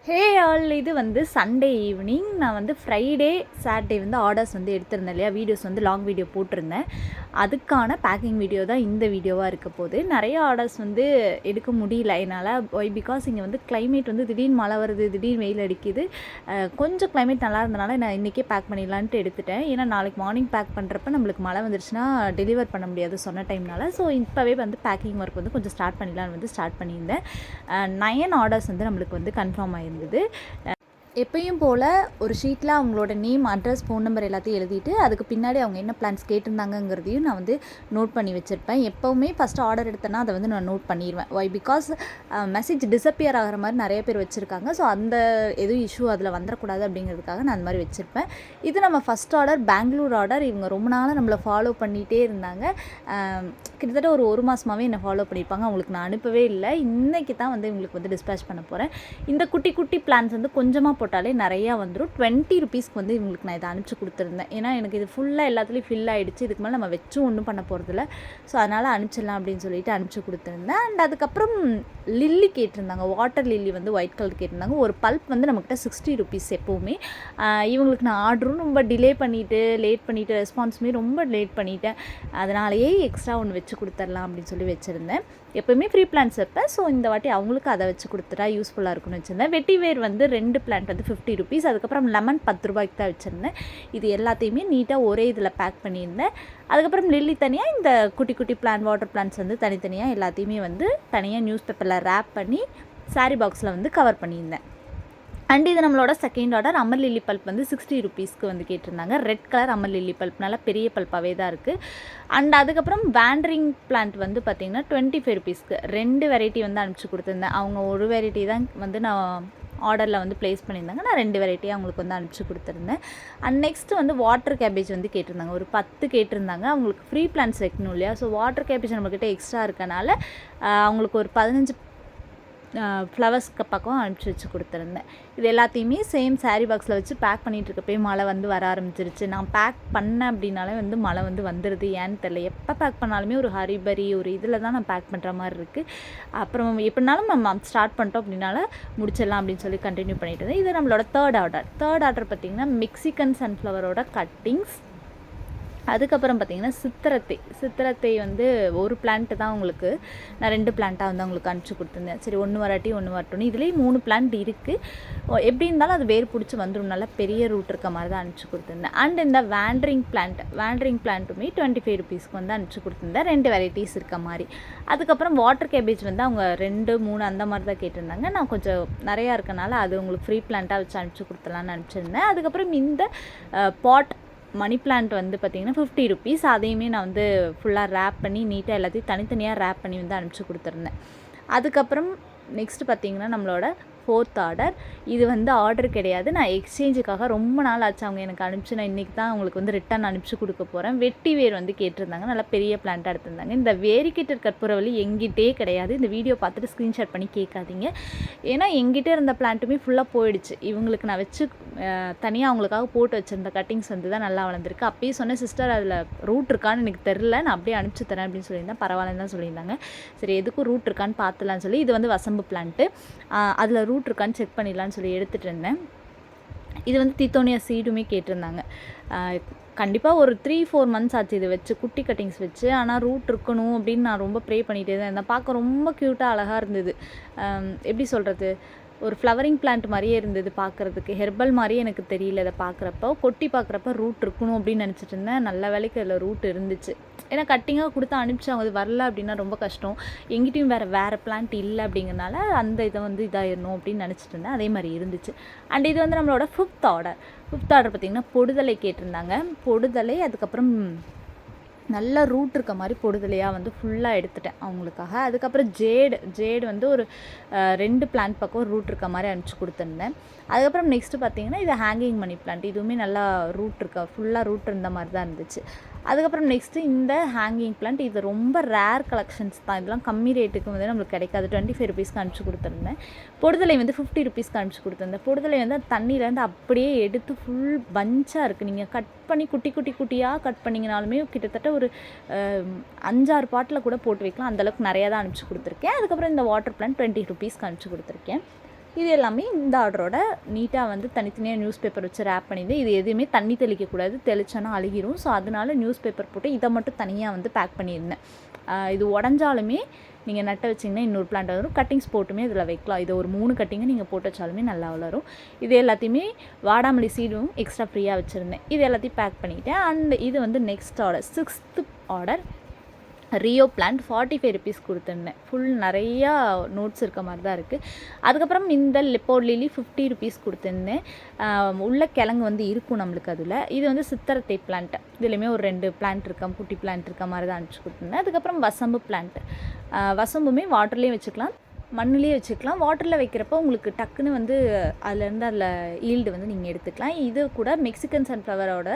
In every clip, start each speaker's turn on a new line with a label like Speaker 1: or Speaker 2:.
Speaker 1: Hey all, இது வந்து Sunday evening. நான் வந்து ஃப்ரைடே சாட்டர்டே வந்து ஆர்டர்ஸ் வந்து எடுத்திருந்தேன் இல்லையா, வீடியோஸ் வந்து லாங் வீடியோ போட்டிருந்தேன். அதுக்கான பேக்கிங் வீடியோ தான் இந்த வீடியோவாக இருக்க போகுது. நிறைய ஆர்டர்ஸ் வந்து எடுக்க முடியல என்னால். பிகாஸ் இங்கே வந்து கிளைமேட் வந்து திடீர்னு மழை வருது, திடீர்னு வெயில் அடிக்குது. கொஞ்சம் கிளைமேட் நல்லா இருந்தனால நான் இன்றைக்கே பேக் பண்ணிடலான்ட்டு எடுத்துட்டேன். ஏன்னா நாளைக்கு மார்னிங் பேக் பண்ணுறப்ப நம்மளுக்கு மழை வந்துருச்சுன்னா டெலிவர் பண்ண முடியாது சொன்ன டைம்னால. ஸோ இப்போவே வந்து பேக்கிங் ஒர்க் வந்து கொஞ்சம் ஸ்டார்ட் பண்ணிடலான்னு வந்து ஸ்டார்ட் பண்ணியிருந்தேன். 9 ஆர்டர்ஸ் வந்து நம்மளுக்கு வந்து கன்ஃபார்ம் ஆயிருந்தது. எப்பயும் போல் ஒரு ஷீட்டில் அவங்களோட நேம், அட்ரஸ், ஃபோன் நம்பர் எல்லாத்தையும் எழுதிட்டு அதுக்கு பின்னாடி அவங்க என்ன பிளான்ஸ் கேட்டிருந்தாங்கங்கிறதையும் நான் வந்து நோட் பண்ணி வச்சுருப்பேன். எப்போவுமே ஃபஸ்ட்டு ஆர்டர் எடுத்தேன்னா அதை வந்து நான் நோட் பண்ணிடுவேன். பிகாஸ் மெசேஜ் டிஸப்பியர் ஆகிற மாதிரி நிறைய பேர் வச்சுருக்காங்க. ஸோ அந்த எதுவும் இஷ்யூ அதில் வந்துடக்கூடாது அப்படிங்கிறதுக்காக நான் அந்த மாதிரி வச்சுருப்பேன். இது நம்ம ஃபஸ்ட் ஆர்டர் பெங்களூர் ஆர்டர். இவங்க ரொம்ப நாளாக நம்மளை ஃபாலோ பண்ணிகிட்டே இருந்தாங்க. கிட்டத்தட்ட ஒரு மாதமாகவே என்னை ஃபாலோ பண்ணியிருப்பாங்க. அவங்களுக்கு நான் அனுப்பவே இல்லை. இன்றைக்கி தான் வந்து இவங்களுக்கு வந்து டிஸ்பேச் பண்ண போகிறேன். இந்த குட்டி குட்டி பிளான்ஸ் வந்து கொஞ்சமாக போட்டாலே நிறையா வந்துடும். 20 ருபீஸ்க்கு வந்து இவங்களுக்கு நான் இதை அனுப்பிச்சி கொடுத்துருந்தேன். ஏன்னா எனக்கு இது ஃபுல்லாக எல்லாத்துலேயும் ஃபில் ஆகிடுச்சு. இதுக்கு மேலே நம்ம வச்சும் ஒன்றும் பண்ண போகிறதில்ல. ஸோ அதனால் அனுப்பிச்சிடலாம் அப்படின்னு சொல்லிட்டு அனுப்பிச்சி கொடுத்துருந்தேன். அண்ட் அதுக்கப்புறம் லில்லி கேட்டிருந்தாங்க. வாட்டர் லில்லி வந்து ஒயிட் கலர் கேட்டிருந்தாங்க. ஒரு பல்ப் வந்து நம்மக்கிட்ட 60 ருபீஸ் எப்போவுமே. இவங்களுக்கு நான் ஆர்டரும் ரொம்ப லேட் பண்ணிவிட்டு ரெஸ்பான்ஸுமே ரொம்ப லேட் பண்ணிவிட்டேன். அதனாலேயே எக்ஸ்ட்ரா ஒன்று வச்சு கொடுத்துடலாம் அப்படின்னு சொல்லி வச்சுருந்தேன். எப்போயுமே ஃப்ரீ பிளான்ஸ் வைப்பேன். ஸோ இந்த வாட்டி அவங்களுக்கு அதை வச்சு கொடுத்துட்டா யூஸ்ஃபுல்லாக இருக்குன்னு வச்சுருந்தேன். வெட்டிவேர் வந்து 2 பிளான்ட் வந்து 50 ருபீஸ். அதுக்கப்புறம் லெமன் 10 ரூபாய்க்கு தான் வச்சுருந்தேன். இது எல்லாத்தையுமே நீட்டாக ஒரே இதில் பேக் பண்ணியிருந்தேன். அதுக்கப்புறம் லில்லி தனியாக, இந்த குட்டி குட்டி பிளான், வாட்டர் பிளான்ஸ் வந்து தனித்தனியாக எல்லாத்தையுமே வந்து தனியாக நியூஸ் பேப்பரில் ரேப் பண்ணி சாரீ பாக்ஸில் வந்து கவர் பண்ணியிருந்தேன். அண்ட் இது நம்மளோட second order. Amaryllis bulb வந்து 60 ருபீஸ்க்கு வந்து கேட்டிருந்தாங்க. Red colour amaryllis bulb, நல்லா பெரிய பல்ப்பாகவே தான் இருக்குது. அண்ட் அதுக்கப்புறம் வேண்டரிங் பிளான்ட் வந்து பார்த்திங்கன்னா 25 ருபீஸ்க்கு 2 வெரைட்டி வந்து அனுப்பிச்சி கொடுத்துருந்தேன். அவங்க ஒரு வெரைட்டி தான் வந்து நான் ஆர்டரில் வந்து ப்ளேஸ் பண்ணியிருந்தாங்க. நான் 2 வெரைட்டியாக அவங்களுக்கு வந்து அனுப்பிச்சி கொடுத்துருந்தேன். அண்ட் நெக்ஸ்ட்டு வந்து வாட்டர் கேபேஜ் வந்து கேட்டிருந்தாங்க. ஒரு 10 கேட்டிருந்தாங்க. அவங்களுக்கு ஃப்ரீ பிளான்ஸ் வைக்கணும் இல்லையா. ஸோ வாட்டர் கேபேஜ் நம்மக்கிட்ட எக்ஸ்ட்ரா இருக்கனால அவங்களுக்கு ஒரு 15 ஃப்ளவர்ஸ்க்கு பக்கம் அனுப்பிச்சி வச்சு கொடுத்துருந்தேன். இது எல்லாத்தையுமே சேம் சாரீ பாக்ஸில் வச்சு பேக் பண்ணிகிட்ருக்கப்பே மழை வந்து வர ஆரம்பிச்சிருச்சு. நான் பேக் பண்ணேன் அப்படின்னாலே வந்து மழை வந்து வந்துடுது. ஏன்னு தெரியல. எப்போ பேக் பண்ணாலுமே ஒரு ஹரிபரி ஒரு இதில் தான் நான் பேக் பண்ணுற மாதிரி இருக்குது. அப்புறம் எப்படினாலும் நம்ம ஸ்டார்ட் பண்ணிட்டோம் அப்படின்னால முடிச்சிடலாம் அப்படின்னு சொல்லி கண்டினியூ பண்ணிட்டு இருந்தேன். இது நம்மளோட தேர்ட் ஆர்டர் பார்த்திங்கன்னா மெக்சிகன் சன்ஃப்ளவரோட கட்டிங்ஸ். அதுக்கப்புறம் பார்த்திங்கன்னா சித்திரத்தை வந்து ஒரு பிளான்ட்டு தான் உங்களுக்கு நான் 2 பிளான்ட்டாக வந்து அவங்களுக்கு அனுப்பிச்சி கொடுத்துருந்தேன். சரி, ஒன்று வராட்டி ஒன்று வரட்டும்னு. இதுலேயும் 3 பிளான்ட் இருக்குது. எப்படி இருந்தாலும் அது வேர் பிடிச்சி வந்துடும். நல்லா பெரிய ரூட் இருக்க மாதிரி தான் அனுப்பிச்சி கொடுத்துருந்தேன். அண்ட் இந்த வேண்டரிங் பிளான்ட்டுமே 25 ருபீஸ்க்கு வந்து அனுப்பிச்சி கொடுத்துருந்தேன். 2 வெரைட்டிஸ் இருக்க மாதிரி. அதுக்கப்புறம் வாட்டர் கேபேஜ் வந்து அவங்க 2, 3 அந்த மாதிரி தான் கேட்டிருந்தாங்க. நான் கொஞ்சம் நிறையா இருக்கனால அது உங்களுக்கு ஃப்ரீ பிளான்ட்டாக வச்சு அனுப்பிச்சி கொடுத்துலான்னு அனுப்பிச்சிருந்தேன். அதுக்கப்புறம் இந்த பாட் மணி பிளான்ட் வந்து பார்த்திங்கன்னா 50 ருபீஸ். அதையுமே நான் வந்து ஃபுல்லாக ரேப் பண்ணி நீட்டாக எல்லாத்தையும் தனித்தனியாக ரேப் பண்ணி வந்து அனுப்பிச்சி கொடுத்துருந்தேன். அதுக்கப்புறம் நெக்ஸ்ட்டு பார்த்திங்கன்னா நம்மளோட 4th ஆர்டர். இது வந்து ஆர்டர் கிடையாது, நான் எக்ஸ்சேஞ்சுக்காக ரொம்ப நாள் ஆச்சு அவங்க எனக்கு அனுப்பிச்சு. நான் இன்றைக்கி தான் அவங்களுக்கு வந்து ரிட்டன் அனுப்பிச்சி கொடுக்க போகிறேன். வெட்டி வேர் வந்து கேட்டிருந்தாங்க. நல்லா பெரிய பிளான்ட்டாக எடுத்திருந்தாங்க. இந்த வேரிக்கேட்டர் கற்பூரவள்ளி எங்கிட்டே கிடையாது. இந்த வீடியோ பார்த்துட்டு ஸ்க்ரீன்ஷாட் பண்ணி கேட்காதீங்க. ஏன்னா எங்கிட்டே இருந்த பிளான்ட்டுமே ஃபுல்லாக போயிடுச்சு. இவங்களுக்கு நான் வச்சு தனியாக அவங்களுக்காக போட்டு வச்சுருந்த கட்டிங்ஸ் வந்து தான் நல்லா வளர்ந்துருக்கு. அப்பயே சொன்னேன், சிஸ்டர் அதில் ரூட் இருக்கான்னு எனக்கு தெரில, நான் அப்படியே அனுப்பிச்சி தரேன் அப்படின்னு சொல்லியிருந்தேன். பரவாயில்லன்னு தான் சொல்லியிருந்தாங்க. சரி, எதுக்கும் ரூட் இருக்கான்னு பார்த்துலான்னு சொல்லி இது வந்து வசம்பு பிளான்ட்டு. அதில் ரூட் இருக்கான்னு செக் பண்ணிடலான்னு சொல்லி எடுத்துகிட்டு இருந்தேன். இது வந்து தித்தோனியா சீடுமே கேட்டிருந்தாங்க. கண்டிப்பாக ஒரு 3-4 மந்த்ஸ் ஆச்சு இது வச்சு, குட்டி கட்டிங்ஸ் வச்சு. ஆனால் ரூட் இருக்கணும் அப்படின்னு நான் ரொம்ப ப்ரே பண்ணிகிட்டே தான் இருந்தேன். பார்க்க ரொம்ப க்யூட்டாக அழகாக இருந்தது. எப்படி சொல்கிறது, ஒரு ஃப்ளவரிங் பிளான்ட் மாதிரியே இருந்தது பார்க்குறதுக்கு. ஹெர்பல் மாதிரியே எனக்கு தெரியல. அதை பார்க்குறப்போ கொட்டி பார்க்குறப்ப ரூட் இருக்கணும் அப்படின்னு நினச்சிட்டு இருந்தேன். நல்ல வேலைக்கு அதில் ரூட் இருந்துச்சு. ஏன்னா கட்டிங்காக கொடுத்து அனுப்பிச்சு அவங்க அது வரல அப்படின்னா ரொம்ப கஷ்டம். எங்கிட்டையும் வேறு பிளான்ட் இல்லை அப்படிங்கிறனால அந்த இதை வந்து இதாகிடணும் அப்படின்னு நினச்சிட்டு இருந்தேன். அதே மாதிரி இருந்துச்சு. அண்ட் இது வந்து நம்மளோட 5th ஆர்டர் பார்த்திங்கன்னா பொடுதலை கேட்டிருந்தாங்க. பொடுதலை, அதுக்கப்புறம் நல்ல ரூட் இருக்க மாதிரி பொடுதலையாக வந்து ஃபுல்லாக எடுத்துட்டேன் அவங்களுக்காக. அதுக்கப்புறம் ஜேடு வந்து ஒரு 2 பிளான்ட் பக்கம் ரூட் இருக்க மாதிரி அனுப்பிச்சி கொடுத்துருந்தேன். அதுக்கப்புறம் நெக்ஸ்ட்டு பார்த்திங்கன்னா இது ஹேங்கிங் மணி பிளான்ட். இதுவுமே நல்லா ரூட் ஃபுல்லாக ரூட் இருந்த மாதிரி தான் இருந்துச்சு. அதுக்கப்புறம் நெக்ஸ்ட்டு இந்த ஹேங்கிங் பிளான்ட். இது ரொம்ப ரேர் கலெக்ஷன்ஸ் தான். இதெல்லாம் கம்மி ரேட்டுக்கு வந்து நம்மளுக்கு கிடைக்காது. 25 ருபீஸ்க்கு அனுப்பிச்சி கொடுத்துருந்தேன். பொடுதலை வந்து 50 ருபீஸ்க்கு அனுப்பிச்சி கொடுத்துருந்தேன். பொடுதலை வந்து தண்ணியிலேருந்து அப்படியே எடுத்து ஃபுல் பஞ்சாக இருக்குது. நீங்கள் கட் பண்ணி குட்டியாக கட் பண்ணிங்கனாலுமே கிட்டத்தட்ட ஒரு 5-6 பாட்டில் கூட போட்டு வைக்கலாம். அந்தளவுக்கு நிறையா தான் அனுப்பிச்சி கொடுத்துருக்கேன். அதுக்கப்புறம் இந்த வாட்டர் பிளான்ட் 20 ருபீஸ்க்கு அனுப்பிச்சி கொடுத்துருக்கேன். இது எல்லாமே இந்த ஆர்டரோட நீட்டாக வந்து தனித்தனியாக நியூஸ் பேப்பர் வச்சு ரேப் பண்ணியிருந்தேன். இது எதுவுமே தண்ணி தெளிக்கக்கூடாது, தெளிச்சோன்னா அழுகிரும். ஸோ அதனால நியூஸ் பேப்பர் போட்டு இதை மட்டும் தனியாக வந்து பேக் பண்ணியிருந்தேன். இது உடஞ்சாலுமே நீங்கள் நட்டை வச்சிங்கன்னா இன்னொரு பிளான்ட் வரும். கட்டிங்ஸ் போட்டுமே இதில் வைக்கலாம். இதை ஒரு 3 கட்டிங்கை நீங்கள் போட்டு வச்சாலுமே நல்லா வளரும். இது எல்லாத்தையுமே வாடாமல்லி சீடும் எக்ஸ்ட்ரா ஃப்ரீயாக வச்சுருந்தேன். இது எல்லாத்தையும் பேக் பண்ணிக்கிட்டேன். அண்ட் இது வந்து next order 6th order Rio plant 45 rupees கொடுத்துருந்தேன். ஃபுல் நிறையா நோட்ஸ் இருக்க மாதிரி தான் இருக்குது. அதுக்கப்புறம் இந்த லெப்போர்ட் லில்லி 50 ருபீஸ் கொடுத்துருந்தேன். உள்ள கிழங்கு வந்து இருக்கும் நம்மளுக்கு அதில். இது வந்து சித்திரத்தை பிளான்ட். இதுலேயுமே ஒரு 2 பிளான்ட் இருக்கா, குட்டி பிளான்ட் இருக்க மாதிரி தான் அனுப்பிச்சி கொடுத்துருந்தேன். அதுக்கப்புறம் வசம்பு பிளான்ட். வசம்புமே வாட்டர்லேயும் வச்சுக்கலாம், மண்ணுலேயே வச்சுக்கலாம். வாட்டரில் வைக்கிறப்போ உங்களுக்கு டக்குன்னு வந்து அதில் ஈல்டு வந்து நீங்கள் எடுத்துக்கலாம். இது கூட மெக்சிகன் சன்ஃப்ளவரோட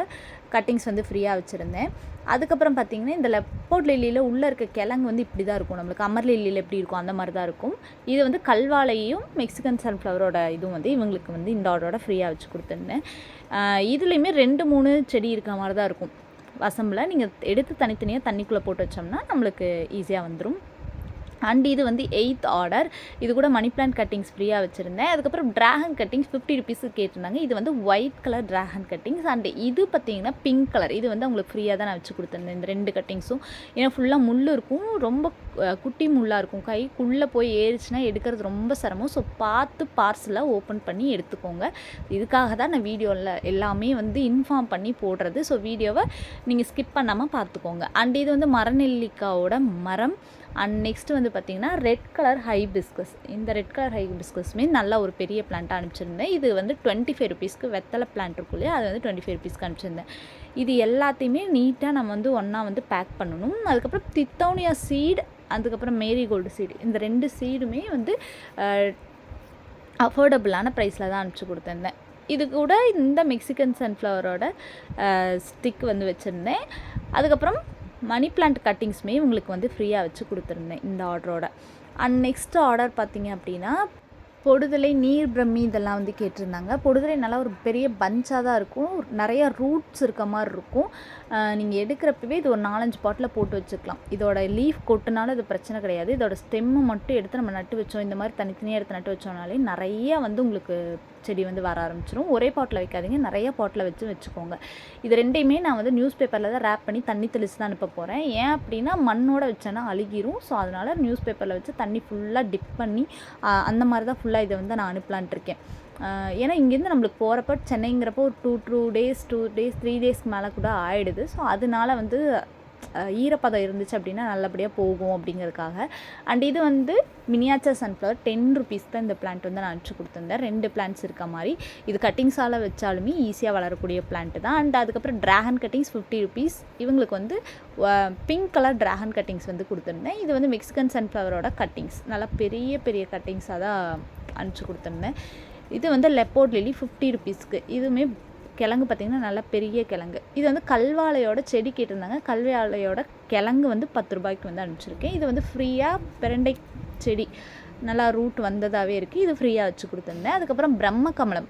Speaker 1: கட்டிங்ஸ் வந்து ஃப்ரீயாக வச்சுருந்தேன். அதுக்கப்புறம் பார்த்திங்கன்னா இந்த லெப்போர்ட் லில்லியில் உள்ளே இருக்க கிழங்கு வந்து இப்படி தான் இருக்கும். நம்மளுக்கு அமர் லில்லியில் எப்படி இருக்கும் அந்த மாதிரி தான் இருக்கும். இது வந்து கல்வாழையும் மெக்சிகன் சன்ஃப்ளவரோட இதுவும் வந்து இவங்களுக்கு வந்து இந்த ஆர்டரோட ஃப்ரீயாக வச்சு கொடுத்துருந்தேன். இதுலேயுமே 2-3 செடி இருக்க மாதிரி தான் இருக்கும். வசம்பில் நீங்கள் எடுத்து தனித்தனியாக தண்ணிக்குள்ளே போட்டு வச்சோம்னா நம்மளுக்கு ஈஸியாக வந்துடும். அண்ட் இது வந்து 8th ஆர்டர். இது கூட மணி பிளான்ட் கட்டிங்ஸ் ஃப்ரீயாக வச்சுருந்தேன். அதுக்கப்புறம் ட்ராகன் கட்டிங்ஸ் 50 ருபீஸுக்கு கேட்டிருந்தாங்க. இது வந்து white colour dragon cuttings. And இது பார்த்திங்கன்னா பிங்க் கலர். இது வந்து அவங்களுக்கு ஃப்ரீயாக தான் நான் வச்சு கொடுத்துருந்தேன். இந்த 2 கட்டிங்ஸும் ஏன்னா ஃபுல்லாக முள் இருக்கும், ரொம்ப குட்டி முள்ளாக இருக்கும். கைக்குள்ளே போய் ஏறிச்சுன்னா எடுக்கிறது ரொம்ப சிரமம். ஸோ பார்த்து பார்சலாக ஓப்பன் பண்ணி எடுத்துக்கோங்க. இதுக்காக தான் நான் வீடியோவில் எல்லாமே வந்து இன்ஃபார்ம் பண்ணி போடுறது. ஸோ வீடியோவை நீங்கள் ஸ்கிப் பண்ணாமல் பார்த்துக்கோங்க. அண்ட் இது வந்து மரநெல்லிக்காவோட மரம். அண்ட் நெக்ஸ்ட்டு வந்து பார்த்திங்கன்னா ரெட் கலர் ஹைபிஸ்கஸ். இந்த ரெட் கலர் ஹைபிஸ்கஸுமே நல்லா ஒரு பெரிய பிளான்ட்டாக அனுப்பிச்சிருந்தேன். இது வந்து 25 ருபீஸ்க்கு வெத்தலை பிளான்ட் இருக்கும் இல்லையா, அது வந்து 25 ருபீஸ்க்கு அனுப்பிச்சிருந்தேன். இது எல்லாத்தையுமே நீட்டாக நம்ம வந்து ஒன்றா வந்து பேக் பண்ணணும். அதுக்கப்புறம் தித்தோனியா சீட், அதுக்கப்புறம் மேரிகோல்டு சீடு, இந்த 2 சீடுமே வந்து அஃபோர்டபுளான ப்ரைஸில் தான் அனுப்பிச்சி கொடுத்துருந்தேன். இது கூட இந்த மெக்சிகன் சன்ஃப்ளவரோட ஸ்டிக் வந்து வச்சுருந்தேன். அதுக்கப்புறம் மணி பிளான்ட் கட்டிங்ஸுமே உங்களுக்கு வந்து ஃப்ரீயாக வச்சு கொடுத்துருந்தேன் இந்த ஆர்டரோட. அண்ட் நெக்ஸ்ட் ஆர்டர் பார்த்திங்க அப்படின்னா பொடுதலை, நீர் பிரம்மி இதெல்லாம் வந்து கேட்டிருந்தாங்க. பொடுதலை நல்லா ஒரு பெரிய பஞ்சாக தான் இருக்கும், நிறையா ரூட்ஸ் இருக்க மாதிரி இருக்கும். நீங்கள் எடுக்கிறப்பவே இது ஒரு 4-5 பாட்டில் போட்டு வச்சுக்கலாம். இதோட லீஃப் கொட்டுனாலும் இது பிரச்சனை கிடையாது. இதோட ஸ்டெம்மை மட்டும் எடுத்து நம்ம நட்டு வச்சோம், இந்த மாதிரி தனித்தனியாக எடுத்து நட்டு வச்சோம்னாலே நிறையா வந்து உங்களுக்கு செடி வந்து வர ஆரம்பிச்சிடும். ஒரே பாட்டில் வைக்காதீங்க, நிறைய பாட்டில் வச்சுக்கோங்க. இது 2யுமே நான் வந்து நியூஸ் பேப்பரில் தான் ரேப் பண்ணி தண்ணி தெளித்து தான் அனுப்ப போகிறேன். ஏன் அப்படின்னா மண்ணோட வச்சேன்னா அழுகிரும். ஸோ அதனால் நியூஸ் பேப்பரில் வச்சு தண்ணி ஃபுல்லாக டிப் பண்ணி அந்த மாதிரி தான் ஃபுல்லாக இதை வந்து நான் அனுப்பலான்ட்டு இருக்கேன். ஏன்னா இங்கேருந்து நம்மளுக்கு போகிறப்ப சென்னைங்கிறப்போ ஒரு 2 டேஸ் 3 டேஸ்க்கு மேலே கூட ஆகிடுது. ஸோ அதனால வந்து ஈரப்பதம் இருந்துச்சு அப்படின்னா நல்லபடியாக போகும் அப்படிங்கிறதுக்காக. அண்ட் இது வந்து மினியாச்சர் சன்ஃப்ளவர் 10 ருபீஸ் தான் இந்த பிளான்ட் வந்து நான் அனுப்பிச்சி கொடுத்துருந்தேன். 2 பிளான்ட்ஸ் இருக்க மாதிரி. இது கட்டிங்ஸால் வச்சாலுமே ஈஸியாக வளரக்கூடிய பிளான்ட்டு தான். அண்ட் அதுக்கப்புறம் ட்ராகன் கட்டிங்ஸ் 50 ருபீஸ். இவங்களுக்கு வந்து பிங்க் கலர் ட்ராகன் கட்டிங்ஸ் வந்து கொடுத்துருந்தேன். இது வந்து மெக்சிகன் சன்ஃப்ளவரோட கட்டிங்ஸ், நல்லா பெரிய பெரிய கட்டிங்ஸாக தான் அனுப்பிச்சி கொடுத்துருந்தேன். இது வந்து லெப்போர்ட் லில்லி 50 ருபீஸ்க்கு. இதுவுமே கிழங்கு பார்த்திங்கன்னா நல்லா பெரிய கிழங்கு. இது வந்து கல்வாழையோட செடி கேட்டிருந்தாங்க. கல்வாழையோட கிழங்கு வந்து 10 ரூபாய்க்கு வந்து அனுப்பிச்சிருக்கேன். இது வந்து ஃப்ரீயாக பிரண்டை செடி நல்லா ரூட் வந்ததாகவே இருக்குது. இது ஃப்ரீயாக வச்சு கொடுத்துருந்தேன். அதுக்கப்புறம் பிரம்ம கமலம்,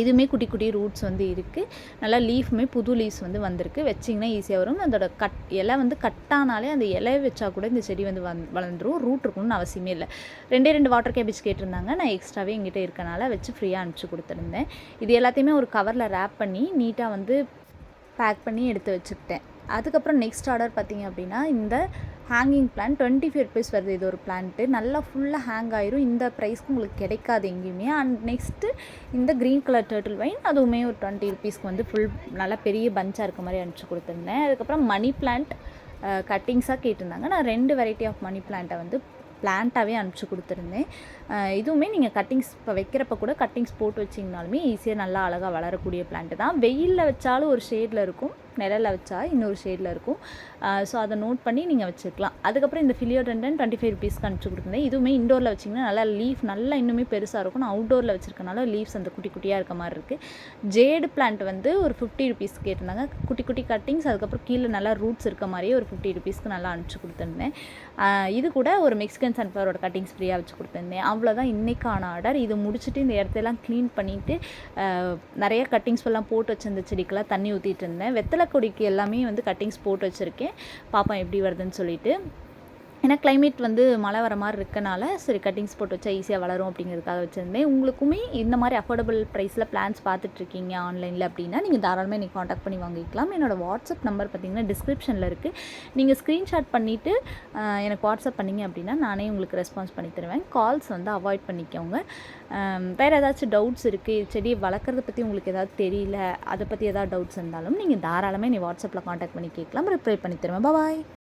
Speaker 1: இதுவுமே குட்டி குட்டி ரூட்ஸ் வந்து இருக்குது. நல்லா லீஃப்மே புது லீவ்ஸ் வந்து வந்திருக்கு. வச்சிங்கன்னா ஈஸியாக வரும். அதோட இலை வந்து கட்டானாலே அந்த இலையை வச்சா கூட இந்த செடி வந்து வளர்ந்துடும். ரூட் இருக்கணும்னு அவசியமே இல்லை. 2 வாட்டர் கேபேஜ் கேட்டிருந்தாங்க. நான் எக்ஸ்ட்ராவே எங்கிட்ட இருக்கனால வச்சு ஃப்ரீயாக அனுப்பிச்சி கொடுத்துருந்தேன். இது எல்லாத்தையுமே ஒரு கவரில் ரேப் பண்ணி நீட்டாக வந்து பேக் பண்ணி எடுத்து வச்சுக்கிட்டேன். அதுக்கப்புறம் நெக்ஸ்ட் ஆர்டர் பார்த்திங்க அப்படின்னா இந்த ஹேங்கிங் பிளான்ட் 25 ருபீஸ் வருது. இது ஒரு பிளான்ட்டு நல்லா ஃபுல்லாக ஹேங் ஆயிரும். இந்த ப்ரைஸ்க்கு உங்களுக்கு கிடைக்காது எங்கேயுமே. அண்ட் நெக்ஸ்ட்டு இந்த க்ரீன் கலர் டர்ட்டில் வைன், அதுவுமே ஒரு 20 ருபீஸ்க்கு வந்து ஃபுல் நல்லா பெரிய பஞ்சாக இருக்க மாதிரி அனுப்பிச்சி கொடுத்துருந்தேன். அதுக்கப்புறம் மணி பிளான்ட் கட்டிங்ஸாக கேட்டிருந்தாங்க. நான் 2 வெரைட்டி ஆஃப் மணி பிளான்ட்டை வந்து பிளான்ட்டாகவே அனுப்பிச்சி கொடுத்துருந்தேன். இதுவுமே நீங்கள் கட்டிங்ஸ் இப்போ வைக்கிறப்ப கூட கட்டிங்ஸ் போட்டு வச்சிங்கனாலுமே ஈஸியாக நல்லா அழகாக வளரக்கூடிய பிளான்ட்டு தான். வெயிலில் வச்சாலும் ஒரு ஷேடில் இருக்கும், நிழலில் வச்சா இன்னொரு ஷேடில் இருக்கும். ஸோ அதை நோட் பண்ணி நீங்கள் வச்சுக்கலாம். அதுக்கப்புறம் இந்த ஃபிலியோடெண்டன் 25 ருபீஸ்க்கு அனுப்பிச்சி கொடுத்துருந்தேன். இதுவுமே இண்டோரில் வச்சிங்கன்னா நல்லா லீஃப் நல்லா இன்னுமே பெருசாக இருக்கும். நான் அவுட்டோரில் வச்சுருக்கனால லீவ்ஸ் அந்த குட்டி குட்டியாக இருக்க மாதிரி இருக்குது. ஜேடு பிளான்ட் வந்து ஒரு 50 ருபீஸ் கேட்டிருந்தாங்க. குட்டி குட்டி கட்டிங்ஸ், அதுக்கப்புறம் கீழே நல்லா ரூட்ஸ் இருக்க மாதிரியே ஒரு 50 ருபீஸ்க்கு நல்லா அனுப்பிச்சி கொடுத்துருந்தேன். இது கூட ஒரு மெக்சிகன் சன்ஃப்ளவரோட கட்டிங்ஸ் ஃப்ரீயாக வச்சு கொடுத்துருந்தேன். அவ்வளோதான் இன்றைக்கான ஆர்டர். இது முடிச்சுட்டு இந்த இடத்தையெல்லாம் க்ளீன் பண்ணிவிட்டு நிறைய கட்டிங்ஸ் எல்லாம் போட்டு வச்சிருந்த செடிக்கெல்லாம் தண்ணி ஊற்றிட்டு இருந்தேன். வெத்தலை கொடிக்கு எல்லாமே வந்து கட்டிங்ஸ் போட்டு வச்சுருக்கேன், பாப்பா எப்படி வருதுன்னு சொல்லிட்டு. ஏன்னா கிளைமேட் வந்து மழை வர மாதிரி இருக்கனால சரி கட்டிங்ஸ் போட்டு வச்சா ஈஸியாக வளரும் அப்படிங்கிறதுக்காக வச்சுருந்தேன். உங்களுக்குமே இந்த மாதிரி அஃபோர்டபுள் ப்ரைஸில் பிளான்ஸ் பார்த்துட்ருக்கீங்க ஆன்லைனில் அப்படின்னா நீங்கள் தாராளமாக நீங்கள் காண்டாக்ட் பண்ணி வாங்கிக்கலாம். என்னோடய வாட்ஸ்அப் நம்பர் பார்த்திங்கன்னா டிஸ்கிரிப்ஷனில் இருக்குது. நீங்கள் ஸ்க்ரீன்ஷாட் பண்ணிவிட்டு எனக்கு வாட்ஸ்அப் பண்ணிங்க அப்படின்னா நானே உங்களுக்கு ரெஸ்பான்ஸ் பண்ணி தருவேன். கால்ஸ் வந்து அவாய்ட் பண்ணிக்கோங்க. வேறு ஏதாச்சும் டவுட்ஸ் இருக்குது, செடியை வளர்க்குறத பற்றி உங்களுக்கு ஏதாவது தெரியல, அதை பற்றி ஏதாவது டவுட்ஸ் இருந்தாலும் நீங்கள் தாராளமாக நீ வாட்ஸ்அப்பில் காண்டாக்ட் பண்ணி கேட்கலாம். ரிப்ளை பண்ணி தருவேன். பாய்.